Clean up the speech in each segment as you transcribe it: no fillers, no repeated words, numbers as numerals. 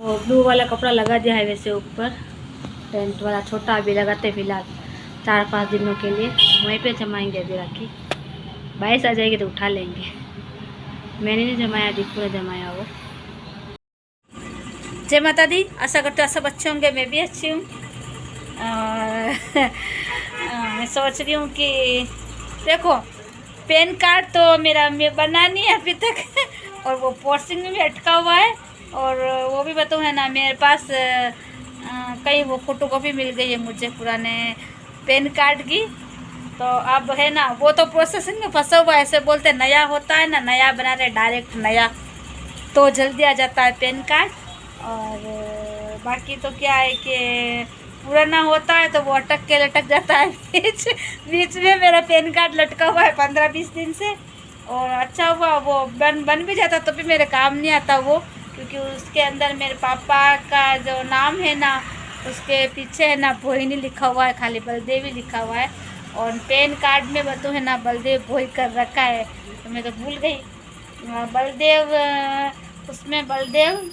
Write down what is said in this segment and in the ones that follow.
वो ब्लू वाला कपड़ा लगा दिया है वैसे ऊपर, टेंट वाला छोटा अभी लगाते फिलहाल 4-5 दिनों के लिए, वहीं पे जमाएंगे अभी राखी। बारिश आ जाएगी तो उठा लेंगे। मैंने नहीं जमाया, दीपू ने जमाया वो। जय माता दी। आशा करते हो सब अच्छे होंगे, मैं भी अच्छी हूँ। मैं सोच रही हूँ कि देखो पैन कार्ड तो मेरा मैं बना नहीं है अभी तक और वो पोस्टिंग में भी अटका हुआ है। और वो भी बताऊँ है ना, मेरे पास कई वो फोटोकॉपी मिल गई है मुझे पुराने पैन कार्ड की। तो अब है ना वो तो प्रोसेसिंग में फंसा हुआ है। ऐसे बोलते नया होता है ना, नया बना रहे डायरेक्ट नया, तो जल्दी आ जाता है पैन कार्ड। और बाकी तो क्या है कि पुराना होता है तो वो अटक के लटक जाता है बीच में मेरा पैन कार्ड लटका हुआ है 15-20 दिन से। और अच्छा हुआ वो बन भी जाता तो भी मेरे काम नहीं आता वो, क्योंकि उसके अंदर मेरे पापा का जो नाम है ना, उसके पीछे है ना भोहिनी लिखा हुआ है, खाली बलदेवी लिखा हुआ है। और पैन कार्ड में बताऊँ है ना बलदेव भोई कर रखा है, तो मैं तो भूल गई बलदेव। उसमें बलदेव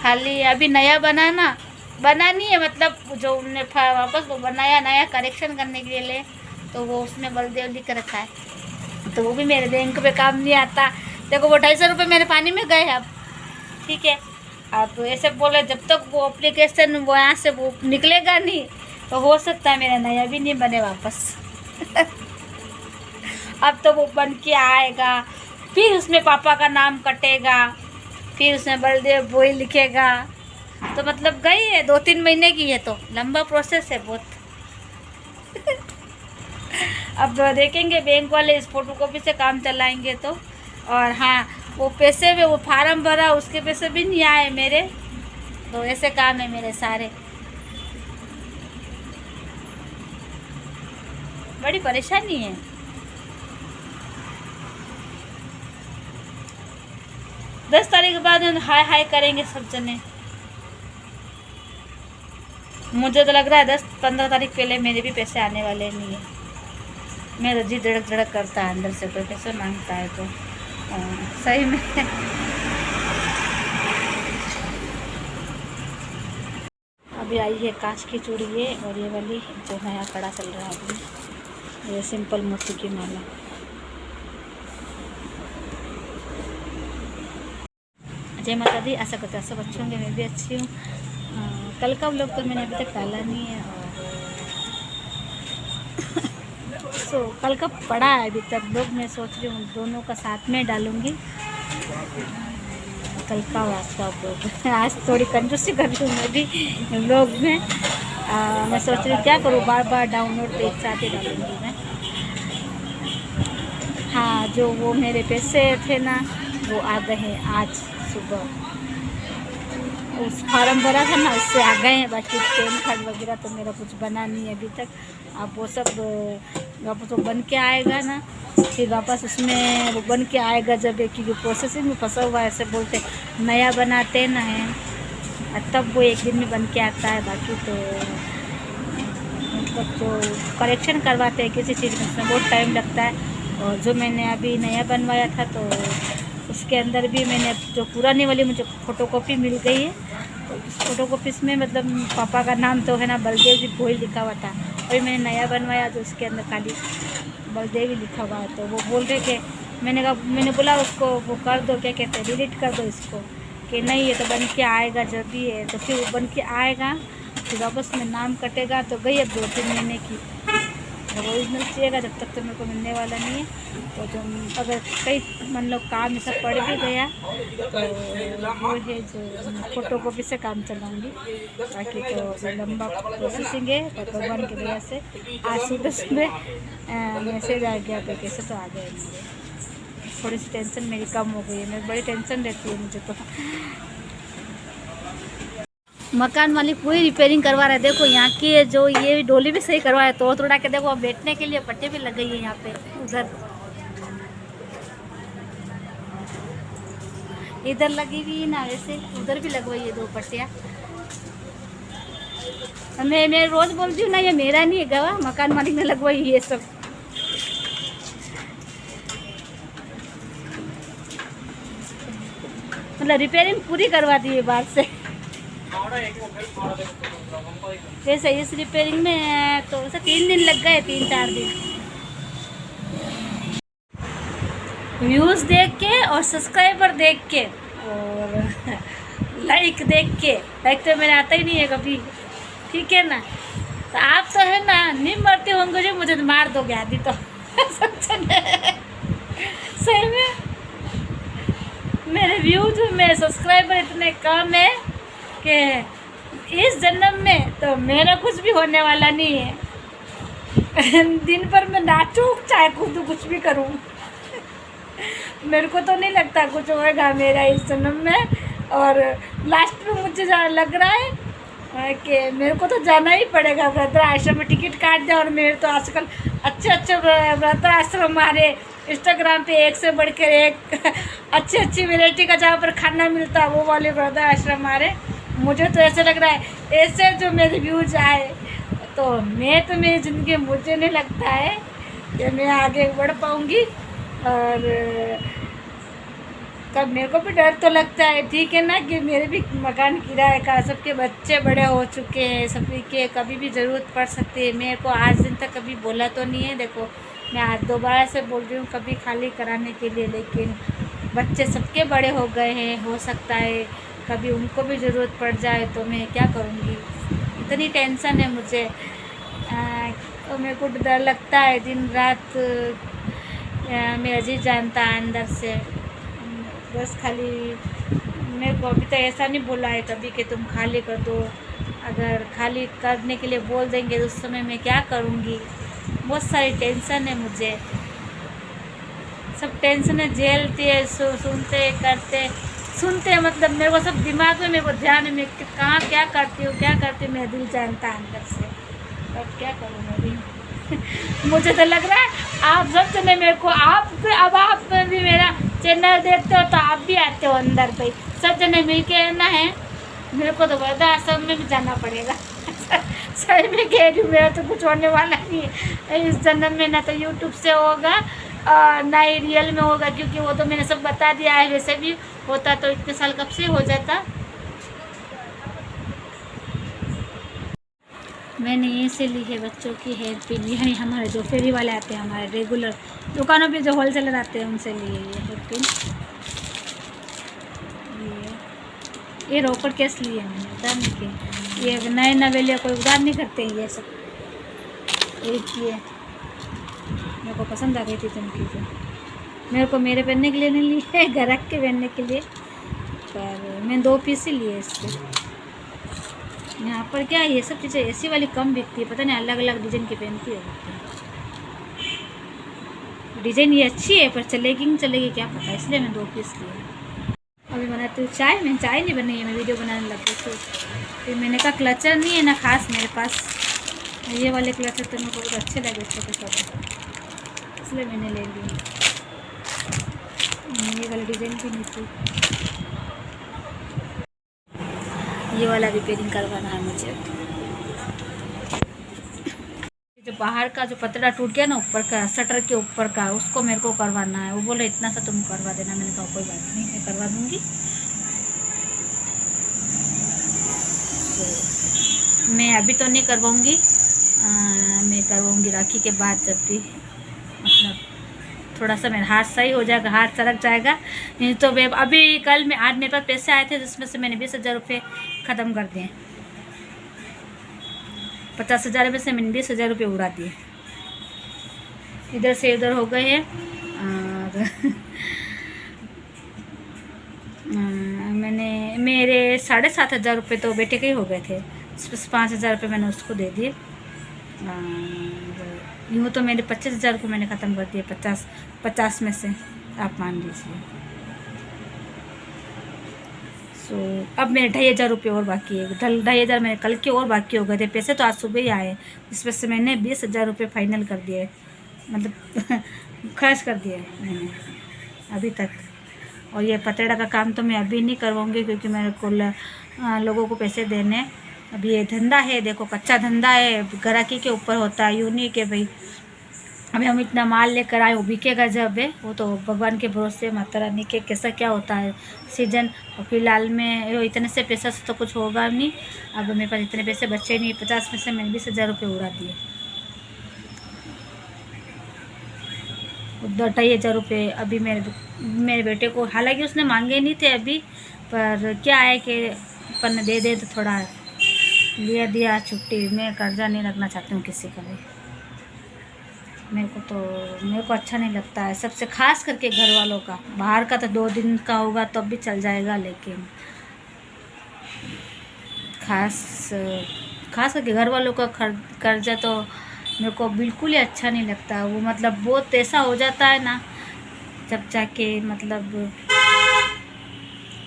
खाली अभी नया बनानी है, मतलब जो उनने वापस वो बनाया नया करेक्शन करने के लिए तो वो उसमें बलदेव लिख रखा है। तो वो भी मेरे बैंक पे काम नहीं आता। देखो वो 250 रुपये मेरे पानी में गए अब, ठीक है। अब ऐसे बोले जब तक वो एप्लीकेशन वो यहाँ से वो निकलेगा नहीं तो हो सकता है मेरा नया भी नहीं बने वापस अब तो वो बन के आएगा, फिर उसमें पापा का नाम कटेगा, फिर उसमें बलदेव बोई लिखेगा। तो मतलब गई है 2-3 महीने की है, तो लंबा प्रोसेस है बहुत अब देखेंगे बैंक वाले इस फोटोकॉपी से काम चलाएंगे तो। और हाँ वो पैसे में वो फार्म भरा उसके पैसे भी नहीं आए मेरे, तो ऐसे काम है मेरे सारे। बड़ी परेशानी है। दस तारीख के बाद हाय हाय करेंगे सब जने। मुझे तो लग रहा है 10-15 तारीख पहले मेरे भी पैसे आने वाले नहीं है। मेरा जी धड़क धड़क करता है अंदर से, कोई पैसे मांगता है तो सही में अभी आई है कांच की चूड़ी ये, और ये वाली जो नया कड़ा चल रहा है अभी, ये सिंपल मोती की माला। जय माता दी। आशा करते हैं सब अच्छे होंगे, मैं भी अच्छी हूँ। कल का व्लॉग तो मैंने अभी तक डाला नहीं है, और तो कल का पड़ा है अभी तक व्लॉग। मैं सोच रही हूँ दोनों का साथ में डालूँगी, कल का आज का व्लॉग आज थोड़ी कंजूसी कर रही हूँ मैं भी व्लॉग में। मैं सोच रही हूँ क्या करूँ, बार बार डाउनलोड तो एक साथ ही डालूँगी मैं। हाँ जो वो मेरे पैसे थे ना वो आ गए हैं आज सुबह, उस फार्म भरा था ना उससे आ गए हैं। बाकी पैन कार्ड वगैरह तो मेरा कुछ बना नहीं है अभी तक। अब वो सब वापस वो बन के आएगा ना, फिर वापस उसमें वो बन के आएगा जब एक ही प्रोसेसिंग में फंसा हुआ है। ऐसे बोलते नया बनाते ना है तब वो एक दिन में बन के आता है। बाकी तो मतलब जो करेक्शन करवाते हैं किसी चीज़ में उसमें बहुत टाइम लगता है। और जो मैंने अभी नया बनवाया था तो उसके अंदर भी मैंने जो पुरानी वाली मुझे फ़ोटोकॉपी मिल गई है, तो उस फोटोकॉपी में मतलब पापा का नाम तो है ना बलदेव जी भोई लिखा हुआ था। अभी मैंने नया बनवाया तो उसके अंदर खाली बलदेव ही लिखा हुआ है। तो वो बोल रहे कि मैंने बोला उसको वो कर दो, क्या कहते हैं डिलीट कर दो इसको, कि नहीं ये तो बन के आएगा जब भी है। तो फिर वो बन के आएगा, फिर वापस में नाम कटेगा। तो गई अब 2-3 महीने की ओरिजिनल चाहिएगा, जब तक तो मेरे को मिलने वाला नहीं है। तो जो अगर कई मान लो काम ऐसा पड़ भी गया तो वो है जो फोटोकॉपी से काम चलाऊँगी। बाकी तो लंबा प्रोसेसिंग है, पर भगवान की दया से आज सुबह मैसेज आ गया तो कैसे तो आ गया मुझे। थोड़ी सी टेंशन मेरी कम हो गई है, मेरी बड़ी टेंशन रहती है मुझे तो। मकान मालिक पूरी रिपेयरिंग करवा रहा है। देखो यहाँ की जो ये डोली भी सही करवाया, तोड़ के देखो। अब बैठने के लिए पट्टी भी लग गई है यहाँ पे, उधर इधर लगी हुई है ना, वैसे उधर भी लगवाई है 2 पट्टियाँ। मैं रोज बोलती हूँ ना ये मेरा नहीं है गवा, मकान मालिक ने लगवाई ये सब। मतलब रिपेयरिंग पूरी करवा दी है बाहर से। जैसे इस रिपेयरिंग में तो उसे 3 दिन लग गए, 3-4 दिन। व्यूज़ देख के और सब्सक्राइबर देख के और लाइक देख के, लाइक तो मेरा आता ही नहीं है कभी, ठीक है ना। तो आप तो है ना नहीं मरते होंगे जो मुझे मार दोगे आदि तो सही में मेरे व्यूज में सब्सक्राइबर इतने कम है कि इस जन्म में तो मेरा कुछ भी होने वाला नहीं है। दिन भर मैं नाचूं चाहे कूदूं कुछ भी करूं, मेरे को तो नहीं लगता कुछ होएगा मेरा इस जन्म में। और लास्ट में मुझे लग रहा है कि मेरे को तो जाना ही पड़ेगा वृद्ध आश्रम में, टिकट काट दिया। और मेरे तो आजकल अच्छे अच्छे वृद्ध आश्रम हमारे इंस्टाग्राम पे एक से बढ़कर एक अच्छी अच्छी वैरायटी का जहाँ पर खाना मिलता है वो वाले वृद्ध आश्रम हमारे। मुझे तो ऐसे लग रहा है ऐसे जो मेरे व्यूज आए तो मेरी ज़िंदगी, मुझे नहीं लगता है कि मैं आगे बढ़ पाऊँगी। और तब मेरे को भी डर तो लगता है, ठीक है ना, कि मेरे भी मकान किराए का, सबके बच्चे बड़े हो चुके हैं, सभी के कभी भी ज़रूरत पड़ सकती है। मेरे को आज दिन तक कभी बोला तो नहीं है, देखो मैं आज दोबारा से बोल रही हूँ कभी खाली कराने के लिए, लेकिन बच्चे सबके बड़े हो गए हैं, हो सकता है कभी उनको भी ज़रूरत पड़ जाए तो मैं क्या करूँगी। इतनी टेंशन है मुझे, तो मेरे को डर लगता है दिन रात। मेरा जी जानता है अंदर से, बस खाली मेरे को अभी तो ऐसा नहीं बोला है कभी कि तुम खाली कर दो। अगर खाली करने के लिए बोल देंगे तो उस समय मैं क्या करूँगी। बहुत सारी टेंशन है मुझे, सब टेंशन झेलते सुनते मतलब मेरे को सब दिमाग में, मेरे को ध्यान में कहाँ क्या करती हूँ मेरा दिल जानता है अंदर से। अब क्या करूँ मैं भी मुझे तो लग रहा है आप सब जने मेरे को आप भी मेरा चैनल देखते हो तो आप भी आते हो अंदर पे, सब जने मिल के ना है। मेरे को तो वृद्ध आश्रम में भी जाना पड़ेगा सही में कह रही हूँ, मेरा तो कुछ होने वाला नहीं है इस जन्म में, ना तो यूट्यूब से होगा और ना ही रियल में होगा, क्योंकि वो तो मैंने सब बता दिया है। वैसे भी होता तो इतने साल कब से हो जाता। मैंने ये से ली है बच्चों की हेयर पिन, यानी हमारे जो फेरी वाले आते हैं, हमारे रेगुलर दुकानों पे जो होलसेलर आते हैं उनसे लिए ये हेयर पिन। ये रोकड़ केस लिए मैंने, उधार नहीं किए, ये नए नवेले कोई उधार नहीं करते हैं ये सब। एक ये मेरे को पसंद आ गई थी चमकी से, मेरे को मेरे पहनने के लिए नहीं लिए, घर रख के पहनने के लिए, पर मैं 2 पीस ही लिए इसके। यहाँ पर क्या ये सब चीज़ें ऐसी वाली कम बिकती है, पता नहीं अलग अलग डिज़ाइन की पहनती है। डिज़ाइन ये अच्छी है पर चलेगी नहीं चलेगी क्या पता, इसलिए मैं 2 पीस लिए। अभी बनाती हूँ चाय, मैंने चाय नहीं बनाई है, मैं वीडियो बनाने लग गई थी। फिर मैंने कहा क्लचर नहीं है ना खास मेरे पास, ये वाले क्लचर तो मेरे को बहुत अच्छे लगे छोटे छोटे, इसलिए मैंने ले लिए। ये वाला डिज़ाइन भी नहीं थी, ये वाला रिपेयरिंग करवाना है मुझे। जो बाहर का जो पतला टूट गया ना ऊपर का, शटर के ऊपर का, उसको मेरे को करवाना है। वो बोले इतना सा तुम करवा देना, मैंने कहा कोई बात नहीं मैं करवा दूँगी। तो मैं अभी तो नहीं करवाऊँगी, मैं करवाऊँगी राखी के बाद, जब भी मतलब थोड़ा सा मेरा हाथ सही हो जाएगा, हाथ सरक जाएगा। नहीं तो मैं अभी कल में आज मेरे पास पैसे आए थे जिसमें से मैंने 20,000 रुपये ख़त्म कर दिए। 50,000 में से मैंने 20,000 रुपये उड़ा दिए, इधर से उधर हो गए हैं। और मैंने मेरे 7,500 रुपये तो बेटे के ही हो गए थे, उसमें 5,000 रुपये मैंने उसको दे दिए। यूँ तो मेरे 25,000 को मैंने ख़त्म कर दिया, 50 में से आप मान लीजिए। सो अब मेरे 2,500 रुपये और बाकी है। 2,500 मेरे कल के और बाकी हो गए थे पैसे, तो आज सुबह ही आए, जिसमें से मैंने 20,000 रुपये फाइनल कर दिए, मतलब खर्च कर दिए मैंने अभी तक। और ये पतड़ा का काम तो मैं अभी नहीं करवाऊँगी, क्योंकि मेरे को लोगों को पैसे देने। अभी ये धंधा है, देखो कच्चा धंधा है, ग्राहकी के ऊपर होता है, यूनिक है भाई। अभी हम इतना माल लेकर आए, वो बिकेगा जब है, वो तो भगवान के भरोसे, माता रानी के कैसा क्या होता है सीजन। और फिलहाल में इतने से पैसा से तो कुछ होगा नहीं। अब मेरे पास इतने पैसे बचे नहीं, 50 में से मैंने 20,000 रुपये उड़ा दिए। 2,500 रुपये अभी मेरे बेटे को, हालांकि उसने मांगे नहीं थे अभी, पर क्या है कि अपन दे दे तो थोड़ा लिया दिया छुट्टी। मैं कर्जा नहीं रखना चाहती हूँ किसी का भी, मेरे को अच्छा नहीं लगता है, सबसे खास करके घर वालों का। बाहर का तो 2 दिन का होगा तो भी चल जाएगा, लेकिन खास करके घर वालों का कर्जा तो मेरे को बिल्कुल ही अच्छा नहीं लगता। वो मतलब बहुत ऐसा हो जाता है ना, जब जाके मतलब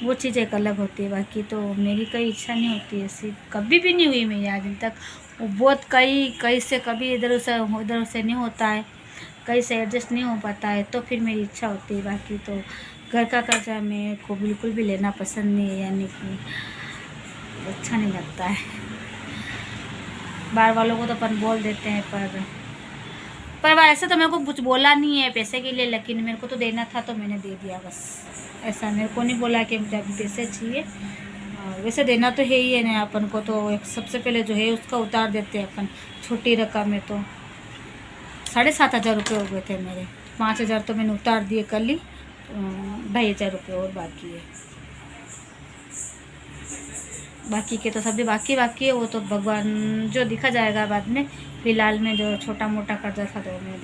वो चीज़ एक अलग होती है। बाकी तो मेरी कोई इच्छा नहीं होती ऐसी, कभी भी नहीं हुई मेरी आज तक। वो बहुत कहीं से कभी इधर से नहीं होता है, कहीं से एडजस्ट नहीं हो पाता है, तो फिर मेरी इच्छा होती है। बाकी तो घर का कर्जा मेरे को बिल्कुल भी लेना पसंद नहीं है, यानी कि अच्छा नहीं लगता है। बाहर वालों को तो अपन बोल देते हैं, पर ऐसे तो मेरे को कुछ बोला नहीं है पैसे के लिए, लेकिन मेरे को तो देना था तो मैंने दे दिया बस। ऐसा मेरे को नहीं बोला कि मुझे अभी पैसे चाहिए। वैसे देना तो है ही है ना अपन को, तो एक सबसे पहले जो है उसका उतार देते हैं अपन। छोटी रकम में तो 7,500 रुपये हो गए थे मेरे, 5,000 तो मैंने उतार दिए कल ही, 2,500 रुपये और बाकी है। बाकी के तो सभी बाकी है, वो तो भगवान जो दिखा जाएगा बाद में। फ़िलहाल में जो छोटा मोटा कर्जा था तो मैंने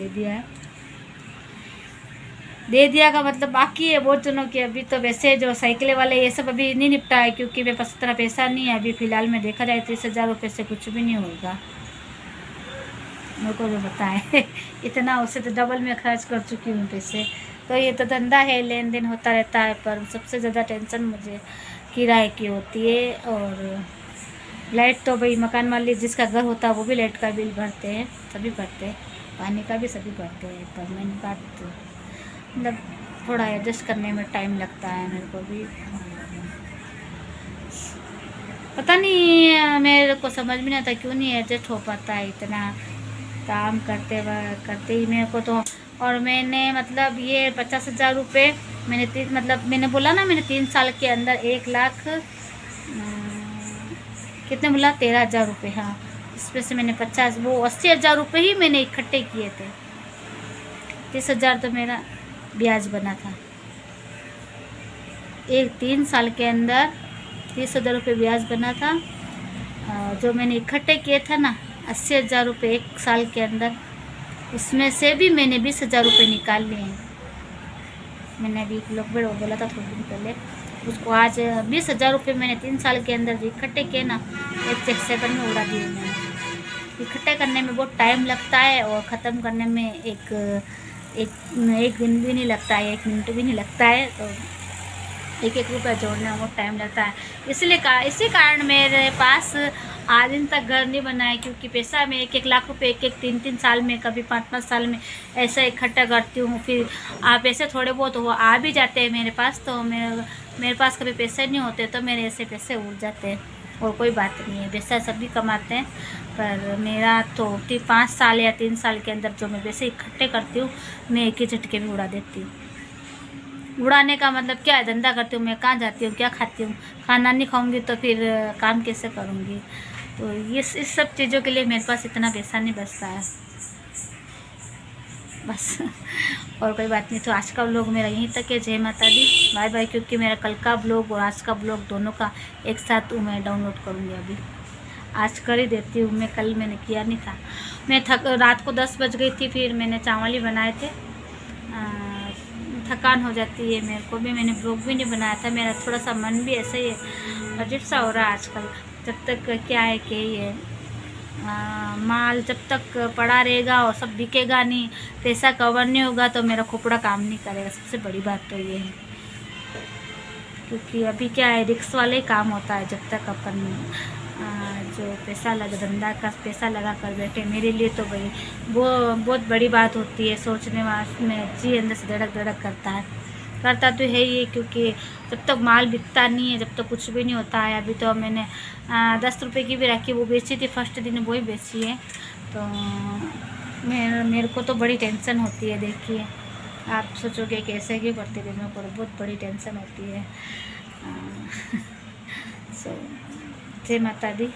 दे दिया का मतलब बाकी है बहुत जनों की। अभी तो वैसे जो साइकिल वाले ये सब अभी नहीं निपटा है, क्योंकि मेरे पास इतना पैसा नहीं है अभी। फ़िलहाल में देखा जाए 30,000 रुपये से कुछ भी नहीं होगा, मेरे को जो बताए इतना उससे तो डबल में खर्च कर चुकी हूँ पैसे। तो ये तो धंधा है, लेन देन होता रहता है, पर सबसे ज़्यादा टेंशन मुझे किराए की होती है। और लाइट तो भाई मकान मालिक जिसका घर होता है वो भी लाइट का बिल भरते हैं, सभी भरते हैं, पानी का भी सभी भरते हैं। पर मैंने बात मतलब थोड़ा एडजस्ट करने में टाइम लगता है मेरे को भी। पता नहीं मेरे को समझ में नहीं आता क्यों नहीं एडजस्ट हो पाता है, इतना काम करते ही मेरे को तो। और मैंने मतलब ये 50,000 रुपये मैंने बोला ना, मैंने 3 साल के अंदर 1 लाख कितने बोला 13,000 रुपये, हाँ, इसमें से मैंने 80,000 रुपये ही मैंने इकट्ठे किए थे। 30,000 तो मेरा ब्याज बना था, 3 साल के अंदर 30,000 रुपये ब्याज बना था। जो मैंने इकट्ठे किए थे ना 80,000 रुपये 1 साल के अंदर, उसमें से भी मैंने 20,000 रुपये निकाल लिए हैं। मैंने अभी एक लोग बोला था थोड़े दिन पहले, उसको आज 20,000 रुपये मैंने 3 साल के अंदर जो इकट्ठे किए ना, एक सेकंड में उड़ा दिए मैंने। इकट्ठे करने में बहुत टाइम लगता है और ख़त्म करने में एक दिन भी नहीं लगता है, 1 मिनट भी नहीं लगता है। तो 1 रुपया जोड़ने में बहुत टाइम लगता है। इसी कारण मेरे पास आज दिन तक घर नहीं बना है, क्योंकि पैसा मैं 1 लाख रुपये 3 साल में, कभी 5 साल में ऐसा इकट्ठा करती हूँ। फिर पैसे थोड़े बहुत वो आ भी जाते हैं मेरे पास, तो मेरे पास कभी पैसे नहीं होते तो मेरे ऐसे पैसे उड़ जाते हैं। और कोई बात नहीं है, पैसा सभी कमाते हैं, पर मेरा तो 5 साल या 3 साल के अंदर जो मैं पैसे इकट्ठे करती हूँ मैं एक ही झटके में उड़ा देती हूँ। उड़ाने का मतलब क्या है, धंधा करती हूँ मैं, कहाँ जाती हूँ, क्या खाती हूँ, खाना नहीं खाऊंगी तो फिर काम कैसे करूँगी। तो इस सब चीज़ों के लिए मेरे पास इतना पैसा नहीं बचता है बस। और कोई बात नहीं। तो आज का ब्लॉग मेरा यहीं तक है। जय माता दी, बाय बाय। क्योंकि मेरा कल का ब्लॉग और आज का ब्लॉग दोनों का एक साथ मैं डाउनलोड करूँगी, अभी आज कर ही देती हूँ मैं, कल मैंने किया नहीं था। मैं रात को 10 बज गई थी, फिर मैंने चावल ही बनाए थे। थकान हो जाती है मेरे को भी, मैंने ब्लॉग भी नहीं बनाया था। मेरा थोड़ा सा मन भी ऐसा ही अजीब सा हो रहा है आजकल। जब तक क्या है कि ये माल जब तक पड़ा रहेगा और सब बिकेगा नहीं, पैसा कवर नहीं होगा, तो मेरा खोपड़ा काम नहीं करेगा। सबसे बड़ी बात तो ये है, क्योंकि अभी क्या है रिक्स वाले काम होता है। जब तक अपन जो पैसा धंधा का पैसा लगा कर बैठे, मेरे लिए तो भाई वो बहुत बड़ी बात होती है। सोचने में जी अंदर से धड़क करता तो है ही, क्योंकि जब तक माल बिकता नहीं है, जब तक कुछ भी नहीं होता है। अभी तो मैंने 10 रुपये की भी रखी, वो बेची थी फर्स्ट दिन, वो ही बेची है। तो मेरे को तो बड़ी टेंशन होती है। देखिए, आप सोचोगे कैसे क्यों करते थे, मेरे को बहुत बड़ी टेंशन होती है। सो जय माता दी।